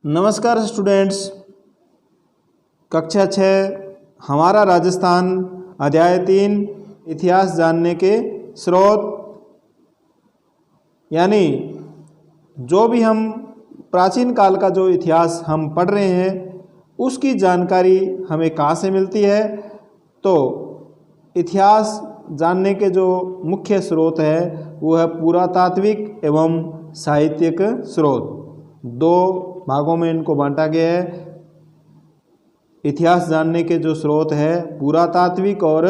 नमस्कार स्टूडेंट्स, कक्षा 6 हमारा राजस्थान अध्याय 3 इतिहास जानने के स्रोत, यानी जो भी हम प्राचीन काल का जो इतिहास हम पढ़ रहे हैं उसकी जानकारी हमें कहाँ से मिलती है। तो इतिहास जानने के जो मुख्य स्रोत है वो है पुरातात्विक एवं साहित्यिक स्रोत। दो भागों में इनको बांटा गया है। इतिहास जानने के जो स्रोत है पुरातात्विक और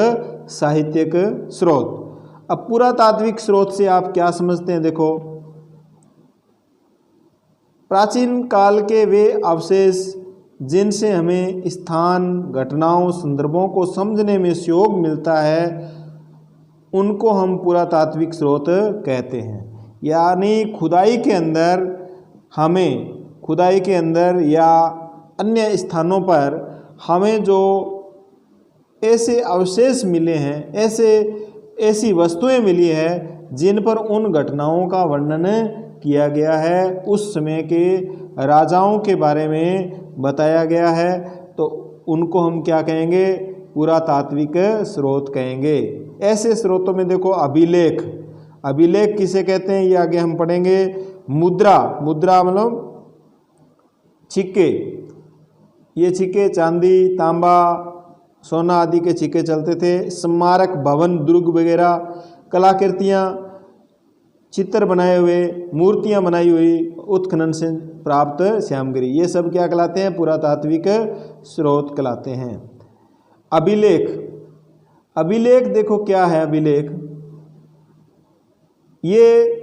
साहित्यिक स्रोत। अब पुरातात्विक स्रोत से आप क्या समझते हैं? देखो, प्राचीन काल के वे अवशेष जिनसे हमें स्थान, घटनाओं, संदर्भों को समझने में सहयोग मिलता है उनको हम पुरातात्विक स्रोत कहते हैं। यानी खुदाई के अंदर या अन्य स्थानों पर हमें जो ऐसे अवशेष मिले हैं, ऐसी वस्तुएं मिली है जिन पर उन घटनाओं का वर्णन किया गया है, उस समय के राजाओं के बारे में बताया गया है, तो उनको हम क्या कहेंगे? पुरातात्विक स्रोत कहेंगे। ऐसे स्रोतों में देखो अभिलेख किसे कहते हैं ये आगे हम पढ़ेंगे। मुद्रा मतलब सिक्के, ये सिक्के चांदी, तांबा, सोना आदि के सिक्के चलते थे। स्मारक, भवन, दुर्ग वगैरह, कलाकृतियाँ, चित्र बनाए हुए, मूर्तियाँ बनाई हुई उत्खनन से प्राप्त सामग्री, ये सब क्या कहलाते हैं? पुरातात्विक स्रोत कहलाते हैं। अभिलेख देखो क्या है अभिलेख? ये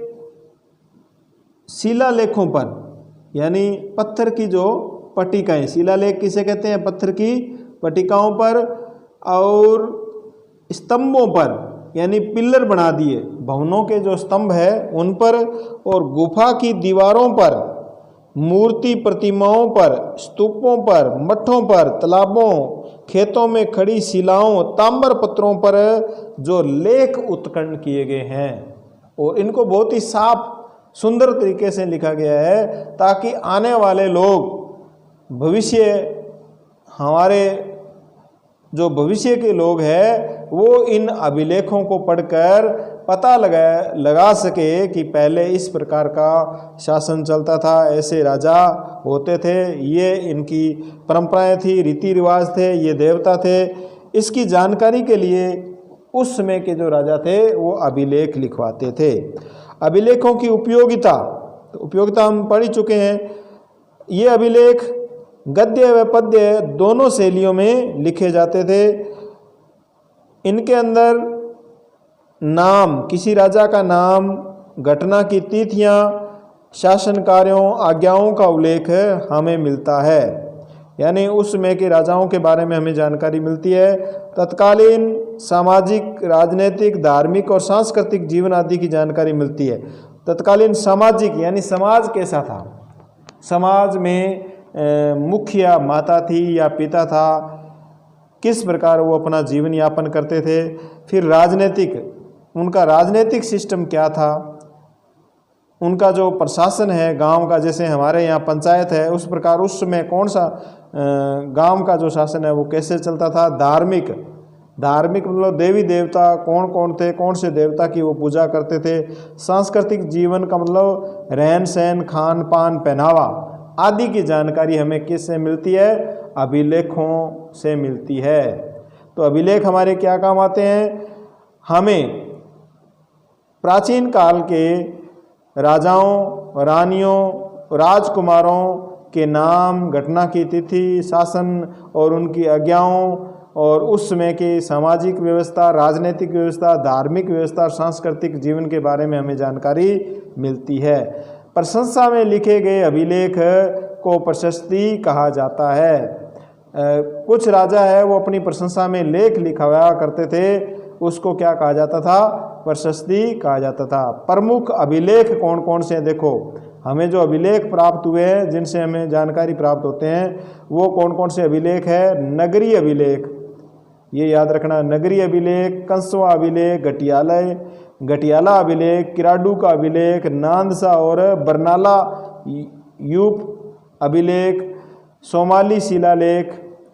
शिलालेखों पर, यानी पत्थर की जो पट्टिकाएं, शिलालेख किसे कहते हैं? पत्थर की पट्टिकाओं पर और स्तंभों पर, यानी पिलर बना दिए, भवनों के जो स्तंभ है उन पर, और गुफा की दीवारों पर, मूर्ति प्रतिमाओं पर, स्तूपों पर, मठों पर, तालाबों, खेतों में खड़ी शिलाओं, ताम्र पत्रों पर जो लेख उत्खनन किए गए हैं, और इनको बहुत ही साफ सुंदर तरीके से लिखा गया है ताकि आने वाले लोग हमारे जो भविष्य के लोग हैं वो इन अभिलेखों को पढ़कर पता लगा सके कि पहले इस प्रकार का शासन चलता था, ऐसे राजा होते थे, ये इनकी परंपराएं थी, रीति रिवाज थे, ये देवता थे। इसकी जानकारी के लिए उस समय के जो राजा थे वो अभिलेख लिखवाते थे। अभिलेखों की उपयोगिता हम पढ़ चुके हैं। ये अभिलेख गद्य व पद्य दोनों शैलियों में लिखे जाते थे। इनके अंदर नाम, किसी राजा का नाम, घटना की तिथियां, शासन कार्यों, आज्ञाओं का उल्लेख हमें मिलता है, यानी उस समय के राजाओं के बारे में हमें जानकारी मिलती है। तत्कालीन सामाजिक, राजनीतिक, धार्मिक और सांस्कृतिक जीवन आदि की जानकारी मिलती है। तत्कालीन सामाजिक यानी समाज कैसा था, समाज में मुखिया माता थी या पिता था, किस प्रकार वो अपना जीवन यापन करते थे। फिर राजनीतिक, उनका राजनीतिक सिस्टम क्या था, उनका जो प्रशासन है गांव का, जैसे हमारे यहाँ पंचायत है, उस प्रकार उस समय कौन सा गांव का जो शासन है वो कैसे चलता था। धार्मिक मतलब देवी देवता कौन कौन थे, कौन से देवता की वो पूजा करते थे। सांस्कृतिक जीवन का मतलब रहन सहन, खान पान, पहनावा आदि की जानकारी हमें किससे मिलती है? अभिलेखों से मिलती है। तो अभिलेख हमारे क्या काम आते हैं? हमें प्राचीन काल के राजाओं, रानियों, राजकुमारों के नाम, घटना की तिथि, शासन और उनकी आज्ञाओं, और उस समय की सामाजिक व्यवस्था, राजनीतिक व्यवस्था, धार्मिक व्यवस्था, सांस्कृतिक जीवन के बारे में हमें जानकारी मिलती है। प्रशंसा में लिखे गए अभिलेख को प्रशस्ति कहा जाता है। कुछ राजा है वो अपनी प्रशंसा में लेख लिखवाया करते थे, उसको क्या कहा जाता था? प्रशस्ति कहा जाता था। प्रमुख अभिलेख कौन कौन से हैं? देखो, हमें जो अभिलेख प्राप्त हुए हैं, जिनसे हमें जानकारी प्राप्त होते हैं, वो कौन कौन से अभिलेख है? नगरीय अभिलेख, ये याद रखना, नगरीय अभिलेख, कंसवा अभिलेख, घटियाला अभिलेख, किराडू का अभिलेख, नांदसा और बरनाला यूप अभिलेख, सोमाली शिलालेख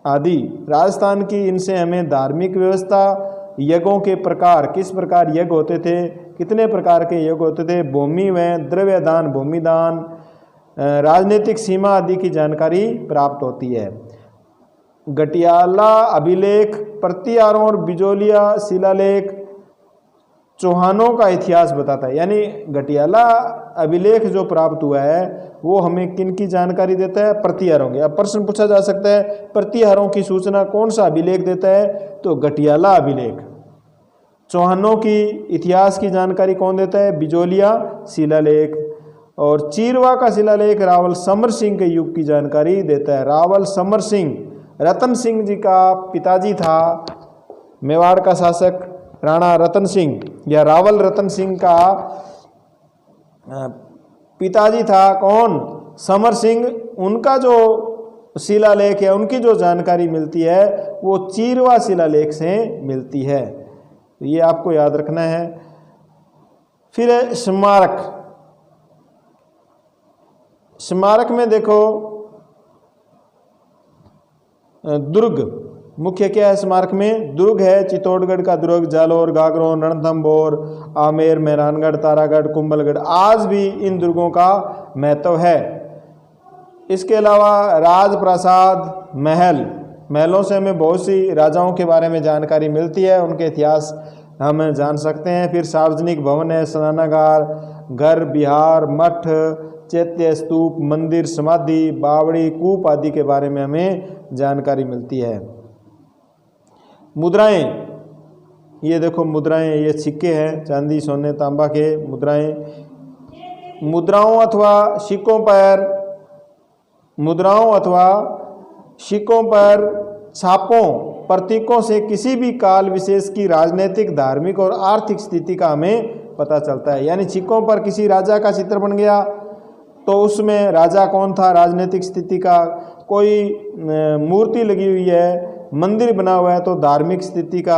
आदि। राजस्थान की इनसे हमें धार्मिक व्यवस्था, यज्ञों के प्रकार, किस प्रकार यज्ञ होते थे, कितने प्रकार के यज्ञ होते थे, भूमि में द्रव्यदान, भूमिदान, राजनीतिक सीमा आदि की जानकारी प्राप्त होती है। गटियाला अभिलेख, प्रतिहारों और बिजोलिया शिलालेख चौहानों का इतिहास बताता है। यानी गटियाला अभिलेख जो प्राप्त हुआ है वो हमें किन की जानकारी देता है, प्रतिहारों की। अब प्रश्न पूछा जा सकता है प्रतिहारों की सूचना कौन सा अभिलेख देता है, तो गटियाला अभिलेख। चौहानों की इतिहास की जानकारी कौन देता है, बिजोलिया शिलालेख। और चीरवा का शिलालेख रावल समर सिंह के युग की जानकारी देता है। रावल समर सिंह रतन सिंह जी का पिताजी था, मेवाड़ का शासक राणा रतन सिंह या रावल रतन सिंह का पिताजी था कौन, समर सिंह। उनका जो शिलालेख है, उनकी जो जानकारी मिलती है वो चीरवा शिलालेख से मिलती है, तो ये आपको याद रखना है। फिर है स्मारक। स्मारक में देखो दुर्ग मुख्य क्या है स्मारक में, दुर्ग है चित्तौड़गढ़ का दुर्ग, जालोर, गागरोन, रणथंभौर, आमेर, मेहरानगढ़, तारागढ़, कुंभलगढ़। आज भी इन दुर्गों का महत्व है। इसके अलावा राजप्रासाद, महल, महलों से हमें बहुत सी राजाओं के बारे में जानकारी मिलती है, उनके इतिहास हम जान सकते हैं। फिर सार्वजनिक भवन है, स्नानागार, घर, विहार, मठ, चैत्य, स्तूप, मंदिर, समाधि, बावड़ी, कूप आदि के बारे में हमें जानकारी मिलती है। मुद्राएं, ये देखो मुद्राएं, ये सिक्के हैं चांदी, सोने, तांबा के मुद्राएं। मुद्राओं अथवा सिक्कों पर छापों, प्रतीकों से किसी भी काल विशेष की राजनीतिक, धार्मिक और आर्थिक स्थिति का हमें पता चलता है। यानी सिक्कों पर किसी राजा का चित्र बन गया तो उसमें राजा कौन था, राजनीतिक स्थिति का, कोई मूर्ति लगी हुई है, मंदिर बना हुआ है तो धार्मिक स्थिति का,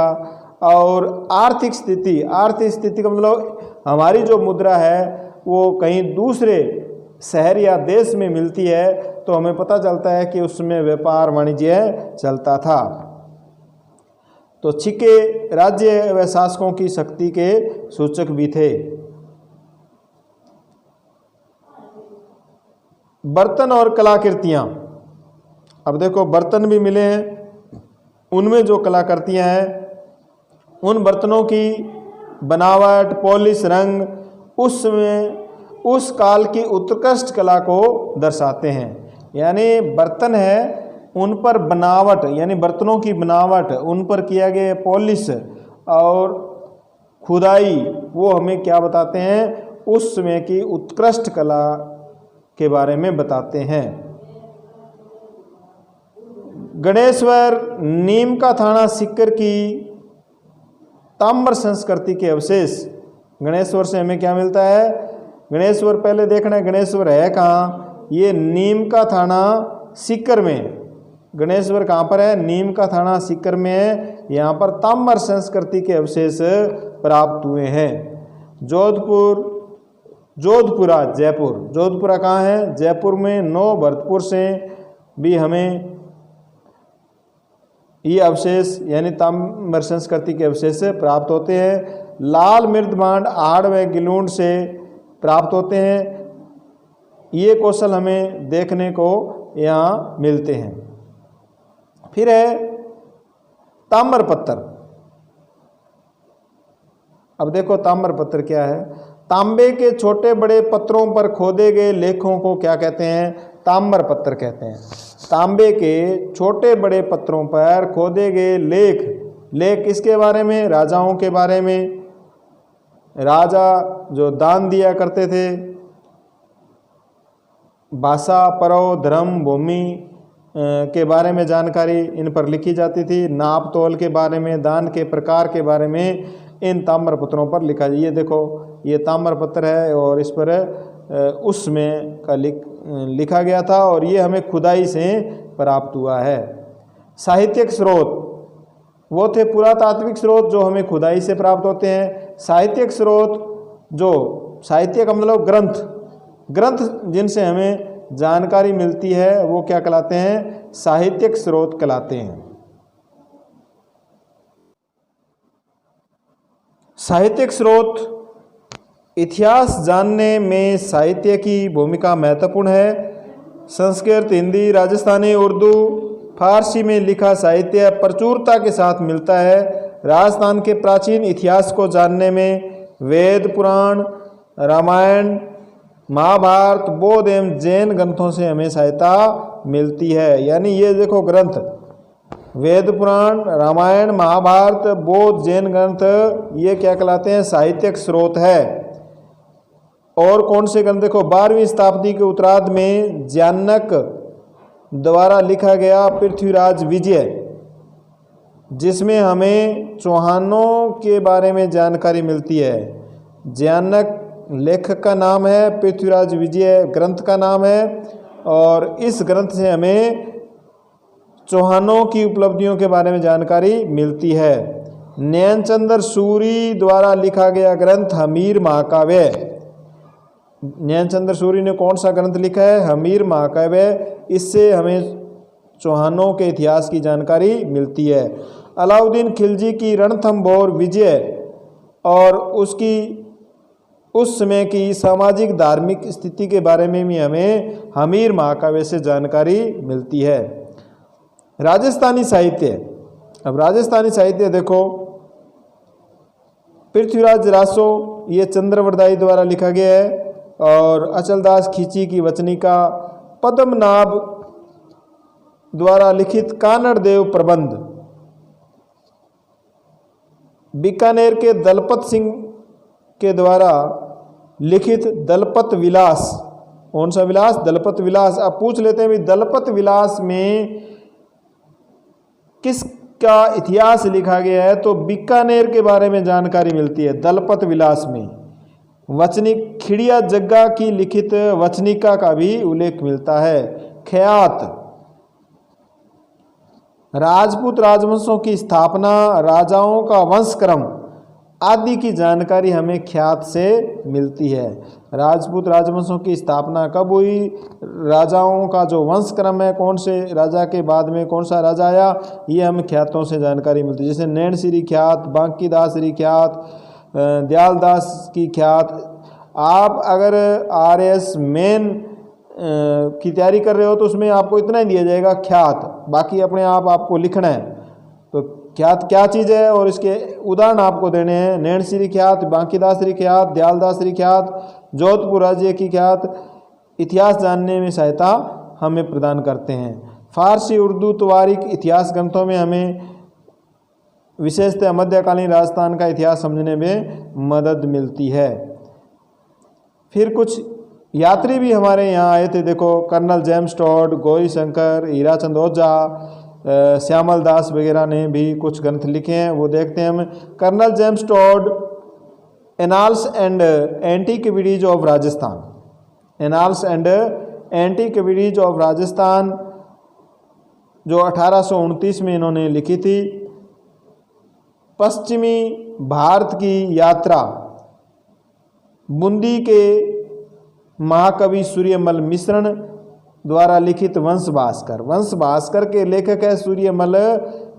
और आर्थिक स्थिति का मतलब हमारी जो मुद्रा है वो कहीं दूसरे शहर या देश में मिलती है तो हमें पता चलता है कि उसमें व्यापार वाणिज्य चलता था। तो सिक्के राज्य व शासकों की शक्ति के सूचक भी थे। बर्तन और कलाकृतियाँ, अब देखो बर्तन भी मिले हैं, उनमें जो कलाकृतियाँ हैं उन बर्तनों की बनावट, पॉलिश, रंग उस काल की उत्कृष्ट कला को दर्शाते हैं। यानी बर्तन है उन पर बनावट, यानी बर्तनों की बनावट, उन पर किया गया पॉलिश और खुदाई, वो हमें क्या बताते हैं, उस समय की उत्कृष्ट कला के बारे में बताते हैं। गणेश्वर, नीम का थाना, सीकर की ताम्र संस्कृति के अवशेष। गणेश्वर से हमें क्या मिलता है, गणेश्वर पहले देखना है गणेश्वर है कहाँ, ये नीम का थाना सीकर में। गणेश्वर कहाँ पर है, नीम का थाना सीकर में है। यहाँ पर ताम्र संस्कृति के अवशेष प्राप्त हुए हैं। जोधपुरा जयपुर, जोधपुरा कहाँ है, जयपुर में। भरतपुर से भी हमें ये अवशेष यानी ताम्र संस्कृति के अवशेष प्राप्त होते हैं। लाल मृदभांड आहड़ व गिलूंड से प्राप्त होते हैं। ये कौशल हमें देखने को यहाँ मिलते हैं। फिर है ताम्र पत्थर। अब देखो ताम्र पत्थर क्या है, तांबे के छोटे बड़े पत्थरों पर खोदे गए लेखों को क्या कहते हैं, ताम्र पत्थर कहते हैं। तांबे के छोटे बड़े पत्थरों पर खोदे गए लेख किसके बारे में, राजाओं के बारे में। राजा जो दान दिया करते थे, भाषा, परव, धर्म, भूमि के बारे में जानकारी इन पर लिखी जाती थी। नाप तोल के बारे में, दान के प्रकार के बारे में इन ताम्र पत्रों पर लिखा। ये देखो ये ताम्र पत्र है और इस पर उसमें का लिखा गया था और ये हमें खुदाई से प्राप्त हुआ है। साहित्यिक स्रोत वो थे पुरातात्विक स्रोत जो हमें खुदाई से प्राप्त होते हैं। साहित्यिक स्रोत जो साहित्य का मतलब ग्रंथ जिनसे हमें जानकारी मिलती है वो क्या कहलाते हैं? साहित्यिक स्रोत कहलाते हैं। साहित्यिक स्रोत, इतिहास जानने में साहित्य की भूमिका महत्वपूर्ण है। संस्कृत, हिंदी, राजस्थानी, उर्दू, फारसी में लिखा साहित्य प्रचुरता के साथ मिलता है। राजस्थान के प्राचीन इतिहास को जानने में वेद, पुराण, रामायण, महाभारत, बौद्ध एवं जैन ग्रंथों से हमें सहायता मिलती है। यानी ये देखो ग्रंथ, वेद, पुराण, रामायण, महाभारत, बौद्ध, जैन ग्रंथ, ये क्या कहलाते हैं? साहित्यिक स्रोत है। और कौन से ग्रंथ? देखो 12वीं शताब्दी के उत्तरार्ध में जानक द्वारा लिखा गया पृथ्वीराज विजय, जिसमें हमें चौहानों के बारे में जानकारी मिलती है। जानक लेखक का नाम है, पृथ्वीराज विजय ग्रंथ का नाम है, और इस ग्रंथ से हमें चौहानों की उपलब्धियों के बारे में जानकारी मिलती है। नैनचंद्र सूरी द्वारा लिखा गया ग्रंथ हमीर महाकाव्य, नैनचंद्र सूरी ने कौन सा ग्रंथ लिखा है? हमीर महाकाव्य। इससे हमें चौहानों के इतिहास की जानकारी मिलती है। अलाउद्दीन खिलजी की रणथंभौर विजय और उसकी उस समय की सामाजिक धार्मिक स्थिति के बारे में भी हमें हमीर महाकाव्य से जानकारी मिलती है। राजस्थानी साहित्य, अब राजस्थानी साहित्य देखो, पृथ्वीराज रासो ये चंद्रवरदाई द्वारा लिखा गया है, और अचलदास खींची की वचनिका, पद्मनाभ द्वारा लिखित कानड़ देव प्रबंध, बीकानेर के दलपत सिंह के द्वारा लिखित दलपत विलास, कौन सा विलास? दलपत विलास। अब पूछ लेते हैं भी दलपत विलास में किसका इतिहास लिखा गया है? तो बीकानेर के बारे में जानकारी मिलती है दलपत विलास में। वचनिक खिड़िया जग्गा की लिखित वचनिका का भी उल्लेख मिलता है। ख्यात, राजपूत राजवंशों की स्थापना, राजाओं का वंशक्रम आदि की जानकारी हमें ख्यात से मिलती है। राजपूत राजवंशों की स्थापना कब हुई, राजाओं का जो वंशक्रम है, कौन से राजा के बाद में कौन सा राजा आया, ये हमें ख्यातों से जानकारी मिलती है। जैसे नैनसिरी ख्यात, बांकीदासरी ख्यात, दयालदास की ख्यात। आप अगर RS मेन की तैयारी कर रहे हो तो उसमें आपको इतना ही दिया जाएगा ख्यात, बाकी अपने आप आपको लिखना है। तो ख्यात क्या चीज़ है और इसके उदाहरण आपको देने हैं। नैनसिरी ख्यात, बांकीदासरी ख्यात, दयालदासरी ख्यात, जोधपुर राज्य की ख्यात इतिहास जानने में सहायता हमें प्रदान करते हैं। फारसी, उर्दू, तवारीख इतिहास ग्रंथों में हमें विशेषतः मध्यकालीन राजस्थान का इतिहास समझने में मदद मिलती है। फिर कुछ यात्री भी हमारे यहाँ आए थे। देखो colonel James Tod, Gauri Shankar, Hirachand Ojha, Shyamal Das वगैरह ने भी कुछ ग्रंथ लिखे हैं, वो देखते हैं हम। Colonel James Tod annals and antiquities of Rajasthan, annals and antiquities of Rajasthan जो 1829 में इन्होंने लिखी थी। पश्चिमी भारत की यात्रा, बूंदी के महाकवि सूर्यमल मिश्रण द्वारा लिखित वंश भास्कर, वंश भास्कर के लेखक है सूर्यमल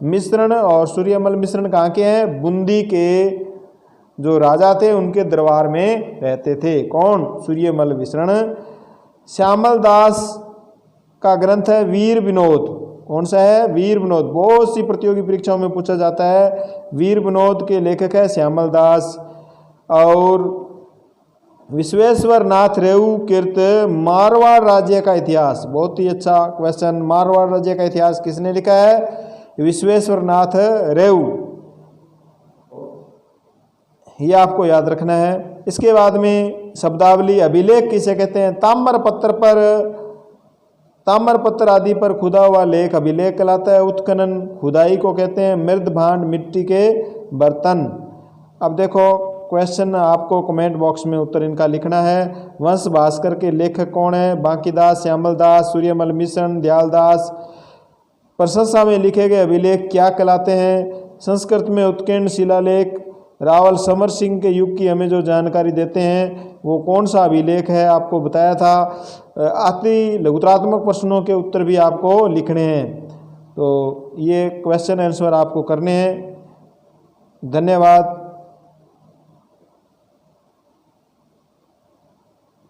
मिश्रण, और सूर्यमल मिश्रण कहाँ के हैं? बूंदी के जो राजा थे उनके दरबार में रहते थे। कौन? सूर्यमल मिश्रण। श्यामल दास का ग्रंथ है वीर विनोद, कौन सा है? वीर विनोद। बहुत सी प्रतियोगी परीक्षाओं में पूछा जाता है। वीर विनोद के लेखक है श्यामल दास। और विश्वेश्वर नाथ रेऊ कृत मारवाड़ राज्य का इतिहास, बहुत ही अच्छा क्वेश्चन। मारवाड़ राज्य का इतिहास किसने लिखा है? विश्वेश्वर नाथ रेऊ, ये आपको याद रखना है। इसके बाद में शब्दावली, अभिलेख किसे कहते हैं? ताम्रपत्र आदि पर खुदा हुआ लेख अभिलेख कहलाता है। उत्खनन खुदाई को कहते हैं। मृद भांड मिट्टी के बर्तन। अब देखो क्वेश्चन आपको कमेंट बॉक्स में उत्तर इनका लिखना है। वंश भास्कर के लेखक कौन है? बांकीदास, श्यामल दास, सूर्यमल मिश्रण, दयालदास। प्रशंसा में लिखे गए अभिलेख क्या कहलाते हैं? संस्कृत में उत्कीर्ण शिलालेख रावल समर सिंह के युग की हमें जो जानकारी देते हैं वो कौन सा अभिलेख है आपको बताया था। अति लघुतरात्मक प्रश्नों के उत्तर भी आपको लिखने हैं, तो ये क्वेश्चन आंसर आपको करने हैं। धन्यवाद।